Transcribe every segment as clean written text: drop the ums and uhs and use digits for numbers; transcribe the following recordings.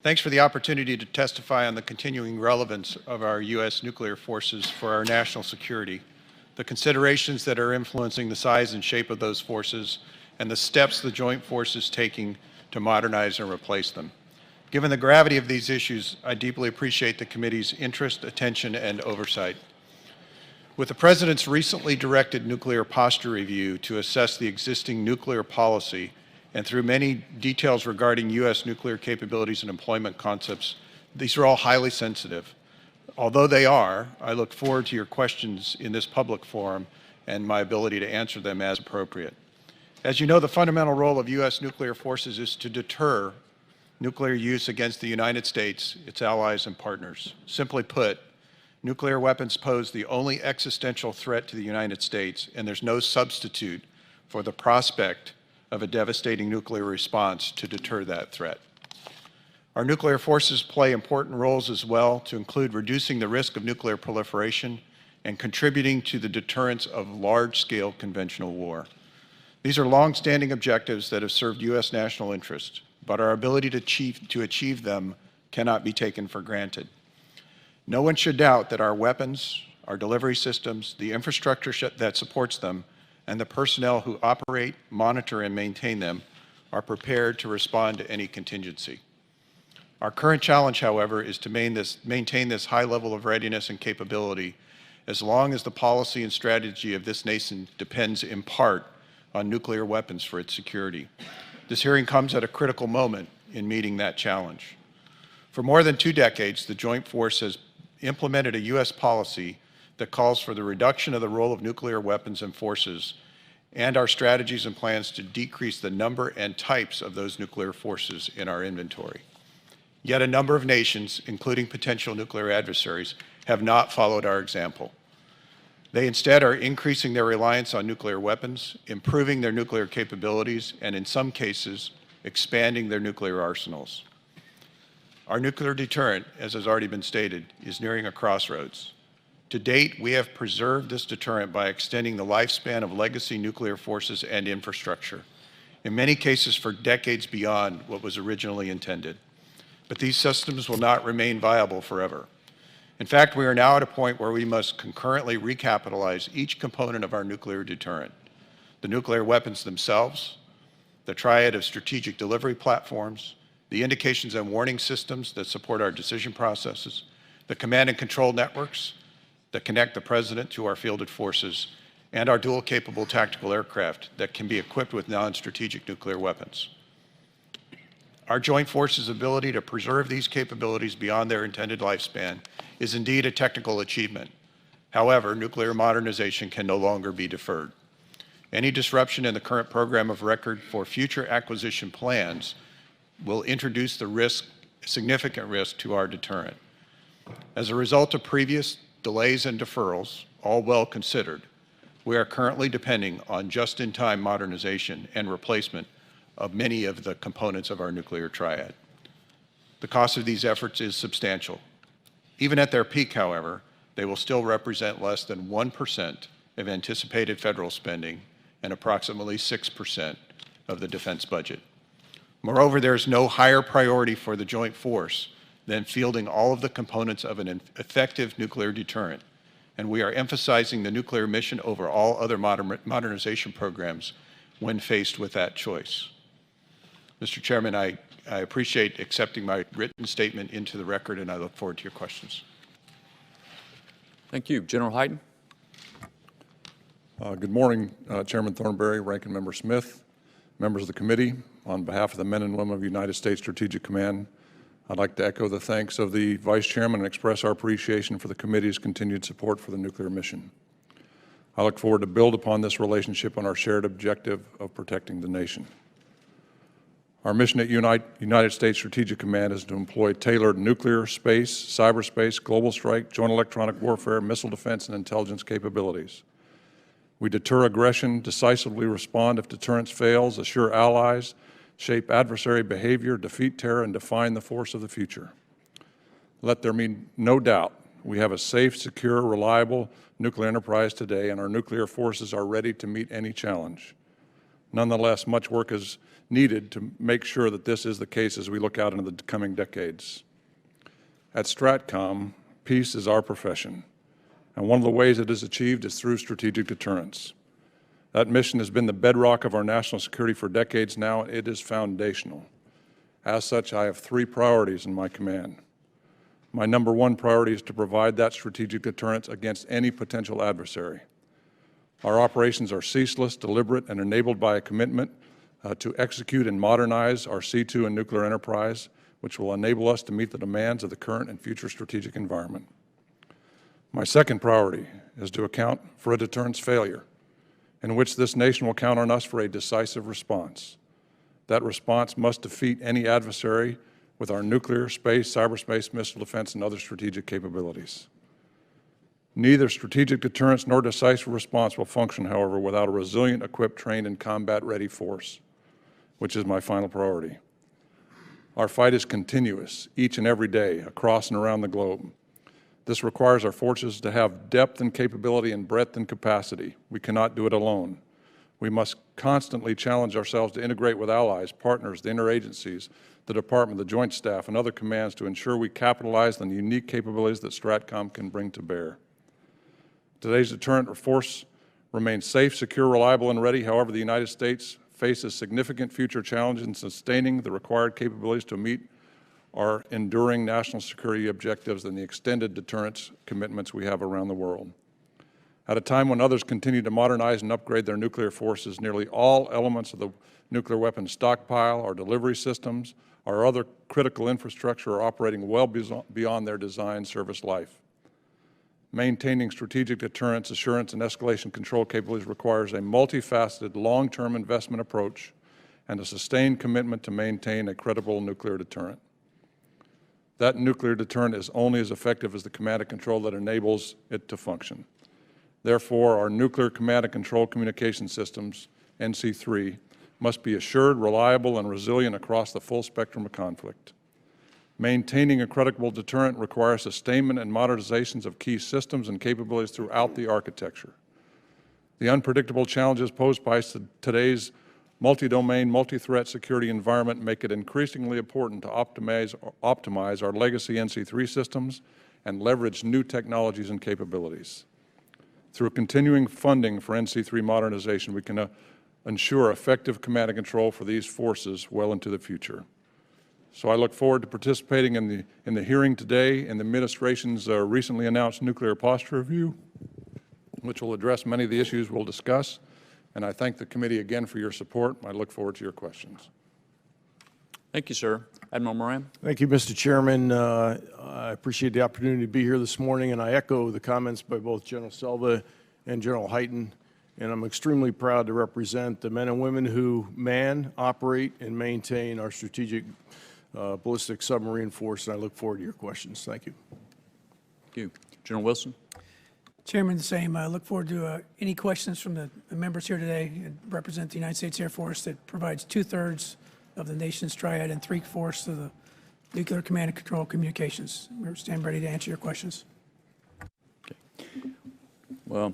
Thanks for the opportunity to testify on the continuing relevance of our U.S. nuclear forces for our national security, the considerations that are influencing the size and shape of those forces, and the steps the joint force is taking to modernize and replace them. Given the gravity of these issues, I deeply appreciate the committee's interest, attention, and oversight. With the President's recently directed nuclear posture review to assess the existing nuclear policy, and through many details regarding U.S. nuclear capabilities and employment concepts, these are all highly sensitive. Although they are, I look forward to your questions in this public forum and my ability to answer them as appropriate. As you know, the fundamental role of U.S. nuclear forces is to deter nuclear use against the United States, its allies, and partners. Simply put, nuclear weapons pose the only existential threat to the United States, and there's no substitute for the prospect of a devastating nuclear response to deter that threat. Our nuclear forces play important roles as well, to include reducing the risk of nuclear proliferation and contributing to the deterrence of large-scale conventional war. These are long-standing objectives that have served U.S. national interest, but our ability to achieve them cannot be taken for granted. No one should doubt that our weapons, our delivery systems, the infrastructure that supports them, and the personnel who operate, monitor, and maintain them are prepared to respond to any contingency. Our current challenge, however, is to maintain this high level of readiness and capability as long as the policy and strategy of this nation depends in part on nuclear weapons for its security. This hearing comes at a critical moment in meeting that challenge. For more than 2 decades, the Joint Force has implemented a U.S. policy that calls for the reduction of the role of nuclear weapons and forces, and our strategies and plans to decrease the number and types of those nuclear forces in our inventory. Yet a number of nations, including potential nuclear adversaries, have not followed our example. They instead are increasing their reliance on nuclear weapons, improving their nuclear capabilities, and in some cases, expanding their nuclear arsenals. Our nuclear deterrent, as has already been stated, is nearing a crossroads. To date, we have preserved this deterrent by extending the lifespan of legacy nuclear forces and infrastructure, in many cases for decades beyond what was originally intended. But these systems will not remain viable forever. In fact, we are now at a point where we must concurrently recapitalize each component of our nuclear deterrent: the nuclear weapons themselves, the triad of strategic delivery platforms, the indications and warning systems that support our decision processes, the command and control networks that connect the President to our fielded forces, and our dual-capable tactical aircraft that can be equipped with non-strategic nuclear weapons. Our joint forces' ability to preserve these capabilities beyond their intended lifespan is indeed a technical achievement. However, nuclear modernization can no longer be deferred. Any disruption in the current program of record for future acquisition plans will introduce the significant risk to our deterrent. As a result of previous delays and deferrals, all well considered, we are currently depending on just-in-time modernization and replacement of many of the components of our nuclear triad. The cost of these efforts is substantial. Even at their peak, however, they will still represent less than 1% of anticipated federal spending and approximately 6% of the defense budget. Moreover, there is no higher priority for the Joint Force than fielding all of the components of an effective nuclear deterrent, and we are emphasizing the nuclear mission over all other modernization programs when faced with that choice. Mr. Chairman, I appreciate accepting my written statement into the record, and I look forward to your questions. Thank you. General Hyten. Good morning, Chairman Thornberry, Ranking Member Smith, members of the committee. On behalf of the men and women of the United States Strategic Command, I'd like to echo the thanks of the Vice Chairman and express our appreciation for the committee's continued support for the nuclear mission. I look forward to build upon this relationship on our shared objective of protecting the nation. Our mission at United States Strategic Command is to employ tailored nuclear, space, cyberspace, global strike, joint electronic warfare, missile defense, and intelligence capabilities. We deter aggression, decisively respond if deterrence fails, assure allies, shape adversary behavior, defeat terror, and define the force of the future. Let there be no doubt we have a safe, secure, reliable nuclear enterprise today, and our nuclear forces are ready to meet any challenge. Nonetheless, much work is needed to make sure that this is the case as we look out into the coming decades. At STRATCOM, peace is our profession, and one of the ways it is achieved is through strategic deterrence. That mission has been the bedrock of our national security for decades now, and it is foundational. As such, I have three priorities in my command. My number one priority is to provide that strategic deterrence against any potential adversary. Our operations are ceaseless, deliberate, and enabled by a commitment to execute and modernize our C2 and nuclear enterprise, which will enable us to meet the demands of the current and future strategic environment. My second priority is to account for a deterrence failure, in which this nation will count on us for a decisive response. That response must defeat any adversary with our nuclear, space, cyberspace, missile defense, and other strategic capabilities. Neither strategic deterrence nor decisive response will function, however, without a resilient, equipped, trained, and combat-ready force, which is my final priority. Our fight is continuous, each and every day, across and around the globe. This requires our forces to have depth and capability and breadth and capacity. We cannot do it alone. We must constantly challenge ourselves to integrate with allies, partners, the interagencies, the Department, the Joint Staff, and other commands to ensure we capitalize on the unique capabilities that STRATCOM can bring to bear. Today's deterrent force remains safe, secure, reliable, and ready. However, the United States faces significant future challenges in sustaining the required capabilities to meet our enduring national security objectives and the extended deterrence commitments we have around the world. At a time when others continue to modernize and upgrade their nuclear forces, nearly all elements of the nuclear weapons stockpile, our delivery systems, our other critical infrastructure are operating well beyond their design service life. Maintaining strategic deterrence, assurance, and escalation control capabilities requires a multifaceted, long-term investment approach and a sustained commitment to maintain a credible nuclear deterrent. That nuclear deterrent is only as effective as the command and control that enables it to function. Therefore, our nuclear command and control communication systems, NC3, must be assured, reliable, and resilient across the full spectrum of conflict. Maintaining a credible deterrent requires sustainment and modernizations of key systems and capabilities throughout the architecture. The unpredictable challenges posed by today's multi-domain, multi-threat security environment make it increasingly important to optimize our legacy NC3 systems and leverage new technologies and capabilities. Through continuing funding for NC3 modernization, we can ensure effective command and control for these forces well into the future. So I look forward to participating in the hearing today in the administration's recently announced nuclear posture review, which will address many of the issues we'll discuss. And I thank the committee again for your support. I look forward to your questions. Thank you, sir. Admiral Moran. Thank you, Mr. Chairman. I appreciate the opportunity to be here this morning, and I echo the comments by both General Sельва and General Hyten. And I'm extremely proud to represent the men and women who man, operate, and maintain our strategic ballistic submarine force, and I look forward to your questions. Thank you. Thank you. General Wilson. Chairman, the same. I look forward to any questions from the members here today that represent the United States Air Force that provides 2/3 of the nation's triad and 3/4 of the nuclear command and control communications. We stand ready to answer your questions. Okay. Well,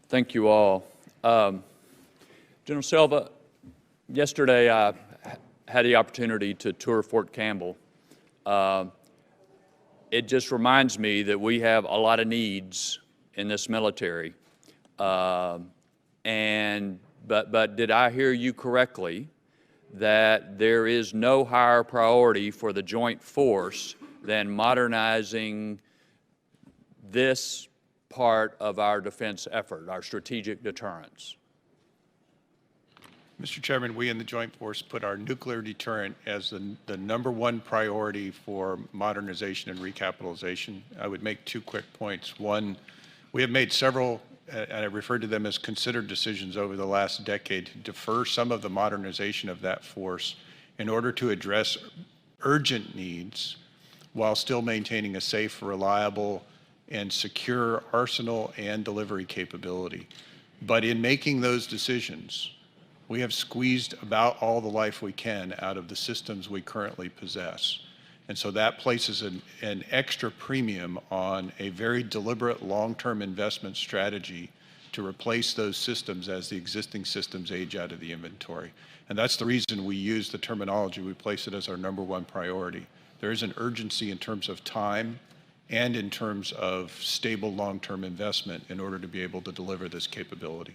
thank you all. General Sельва, yesterday I had the opportunity to tour Fort Campbell. It just reminds me that we have a lot of needs in this military. But did I hear you correctly that there is no higher priority for the joint force than modernizing this part of our defense effort, our strategic deterrence? Mr. Chairman, we in the Joint Force put our nuclear deterrent as the number one priority for modernization and recapitalization. I would make two quick points. One, we have made several, and I referred to them as considered decisions over the last decade to defer some of the modernization of that force in order to address urgent needs while still maintaining a safe, reliable, and secure arsenal and delivery capability. But in making those decisions, we have squeezed about all the life we can out of the systems we currently possess. And so that places an extra premium on a very deliberate long-term investment strategy to replace those systems as the existing systems age out of the inventory. And that's the reason we use the terminology. We place it as our #1 priority. There is an urgency in terms of time and in terms of stable long-term investment in order to be able to deliver this capability.